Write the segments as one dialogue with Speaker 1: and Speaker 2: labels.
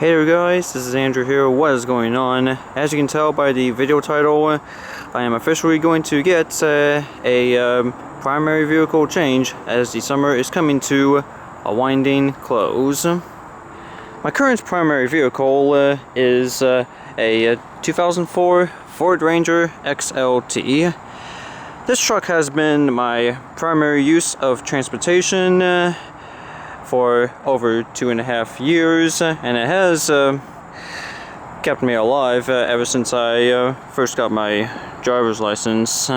Speaker 1: Hey there guys, this is Andrew here. What is going on? As you can tell by the video title, I am officially going to get a primary vehicle change as the summer is coming to a winding close. My current primary vehicle is a 2004 Ford Ranger XLT. This truck has been my primary use of transportation for over 2.5 years, and it has kept me alive ever since I first got my driver's license.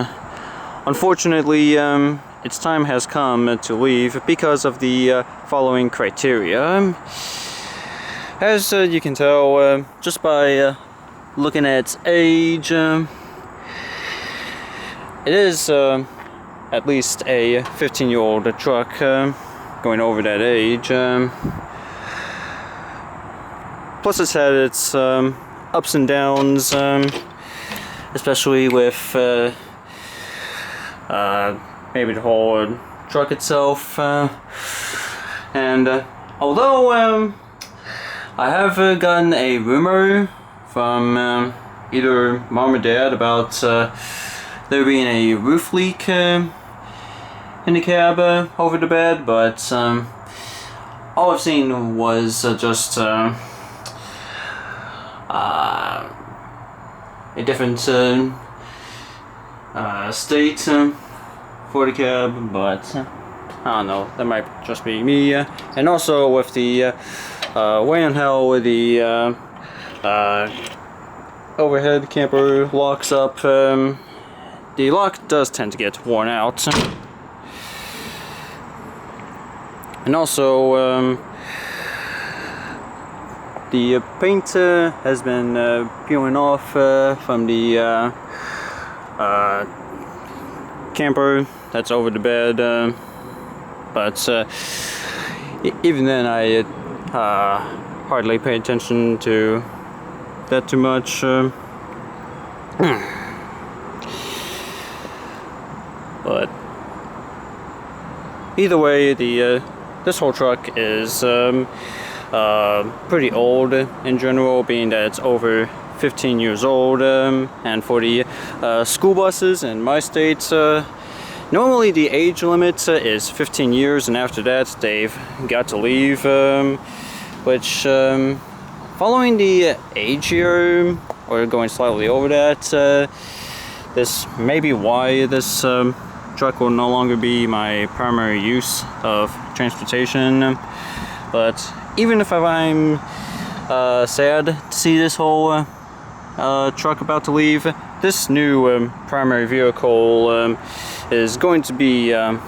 Speaker 1: Unfortunately, its time has come to leave because of the following criteria. As you can tell just by looking at its age, it is at least a 15-year-old truck. Going over that age. Plus it's had its ups and downs, especially with maybe the whole truck itself. And although I have gotten a rumor from either mom or dad about there being a roof leak in the cab over the bed, but all I've seen was just a different state for the cab, but I don't know, that might just be me. And also with the way on how the overhead camper locks up, the lock does tend to get worn out. And also, the paint has been peeling off from the camper that's over the bed, but even then I hardly pay attention to that too much. But either way, this whole truck is pretty old in general, being that it's over 15 years old, and for the school buses in my state, normally the age limit is 15 years, and after that they've got to leave, which following the age here, or going slightly over that, this may be why this truck will no longer be my primary use of transportation. But even if I'm sad to see this whole truck about to leave, this new primary vehicle is going to be a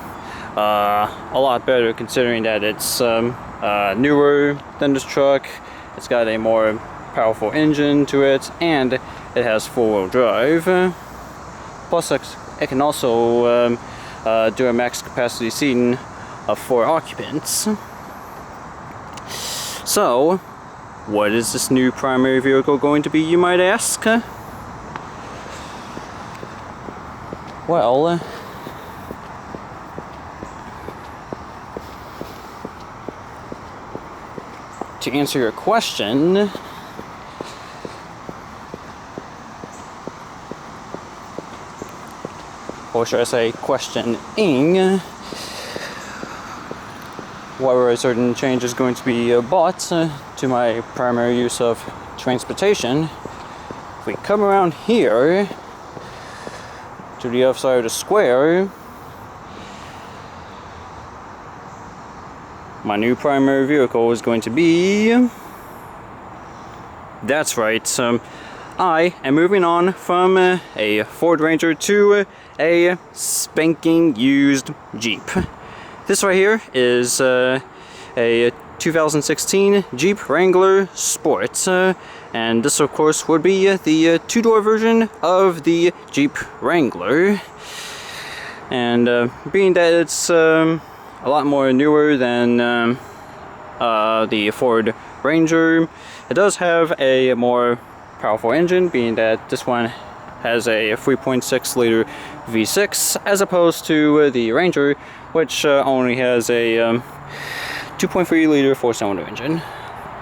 Speaker 1: lot better, considering that it's newer than this truck. It's got a more powerful engine to it, and it has four-wheel drive. Plus it can also do a max capacity seating of 4 occupants. So, what is this new primary vehicle going to be, you might ask? Well, to answer your question, or should I say questioning, whether a certain change is going to be bought to my primary use of transportation. If we come around here to the other side of the square, my new primary vehicle is going to be, that's right, I am moving on from a Ford Ranger to a spanking used Jeep. This right here is a 2016 Jeep Wrangler Sport, and this of course would be the two-door version of the Jeep Wrangler. And being that it's a lot more newer than the Ford Ranger, it does have a more powerful engine, being that this one has a 3.6 liter V6 as opposed to the Ranger, which only has a 2.3 liter 4-cylinder engine.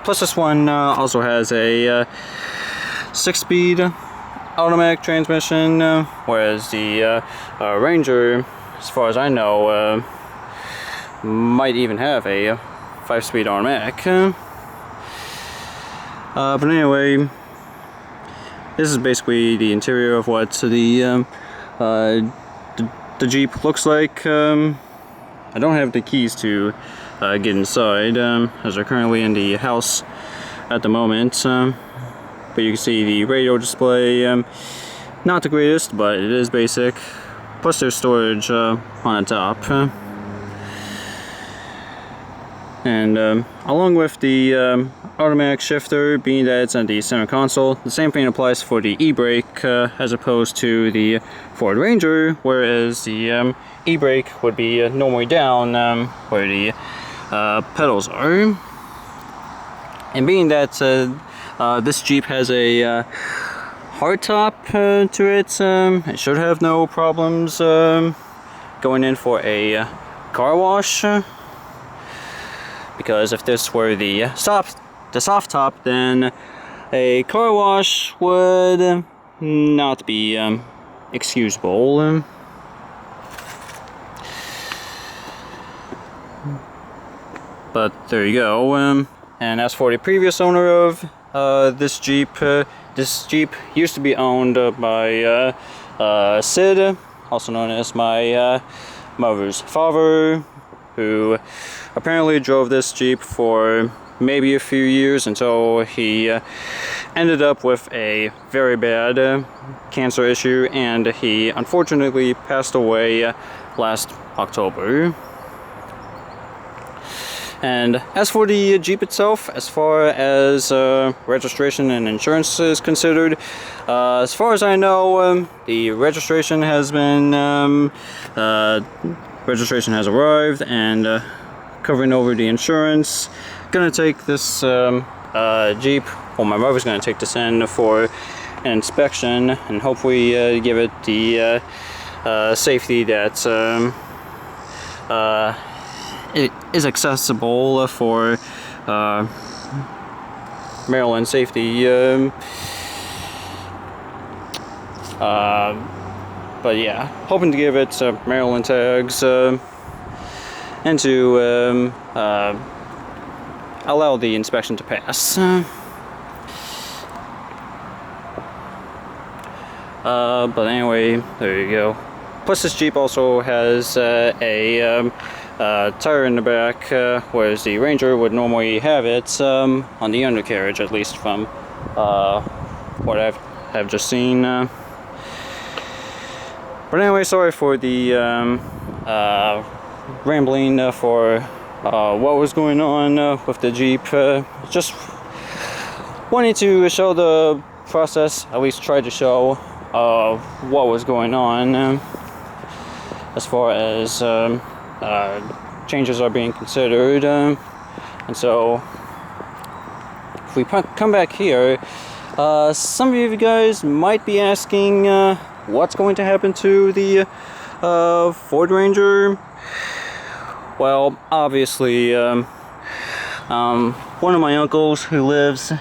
Speaker 1: Plus this one also has a 6-speed automatic transmission, whereas the Ranger, as far as I know, might even have a 5-speed automatic. But anyway, this is basically the interior of what the Jeep looks like. I don't have the keys to get inside, as they're currently in the house at the moment. But you can see the radio display, not the greatest, but it is basic. Plus there's storage on the top. And along with the automatic shifter, being that it's on the center console, the same thing applies for the e-brake as opposed to the Ford Ranger, whereas the e-brake would be normally down where the pedals are. And being that this Jeep has a hardtop to it, it should have no problems going in for a car wash. Because if this were the soft top, then a car wash would not be excusable. But there you go. And as for the previous owner of this Jeep used to be owned by Sid, also known as my mother's father, who apparently drove this Jeep for maybe a few years until he ended up with a very bad cancer issue, and he unfortunately passed away last October. And as for the Jeep itself, as far as registration and insurance is considered, as far as I know, the registration has been registration has arrived and covering over the insurance. Gonna take this Jeep, well, my mother's gonna take this in for an inspection and hopefully give it the safety that it is accessible for Maryland safety. But yeah, hoping to give it Maryland tags and to allow the inspection to pass. But anyway, there you go. Plus this Jeep also has a tire in the back, whereas the Ranger would normally have it on the undercarriage, at least from what I've just seen. But anyway, sorry for the rambling for what was going on with the Jeep. Just wanted to show the process, at least try to show what was going on as far as changes are being considered. And so if we come back here, some of you guys might be asking what's going to happen to the Ford Ranger. Well, obviously one of my uncles who lives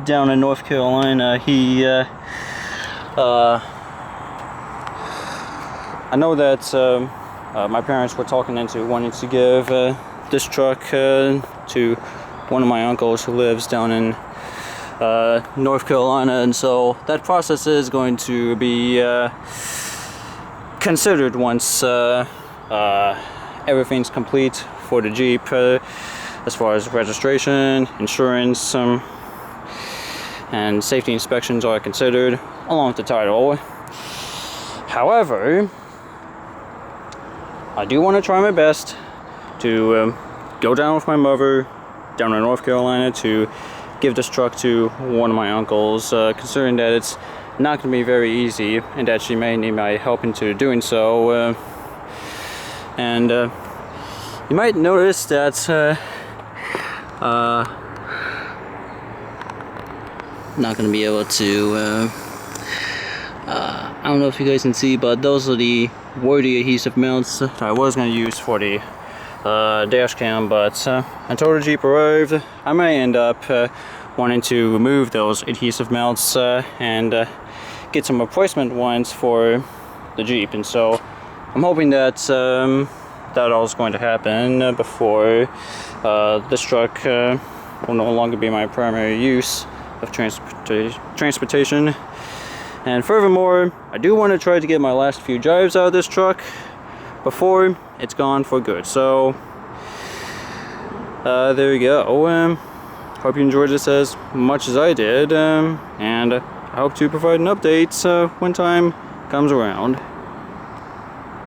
Speaker 1: down in North Carolina, he I know that my parents were talking into wanting to give this truck to one of my uncles who lives down in North Carolina, and so that process is going to be considered once everything's complete for the Jeep, as far as registration, insurance, and safety inspections are considered, along with the title. However, I do want to try my best to go down with my mother down in North Carolina to give this truck to one of my uncles, considering that it's not going to be very easy and that she may need my help into doing so. And you might notice that not going to be able to I don't know if you guys can see, but those are the worthy adhesive mounts that I was going to use for the dash cam, but until the Jeep arrived, I may end up wanting to remove those adhesive mounts and get some replacement ones for the Jeep. And so I'm hoping that that all is going to happen before this truck will no longer be my primary use of transportation. And furthermore, I do want to try to get my last few drives out of this truck before it's gone for good. So there you go. Hope you enjoyed this as much as I did, and I hope to provide an update when time comes around.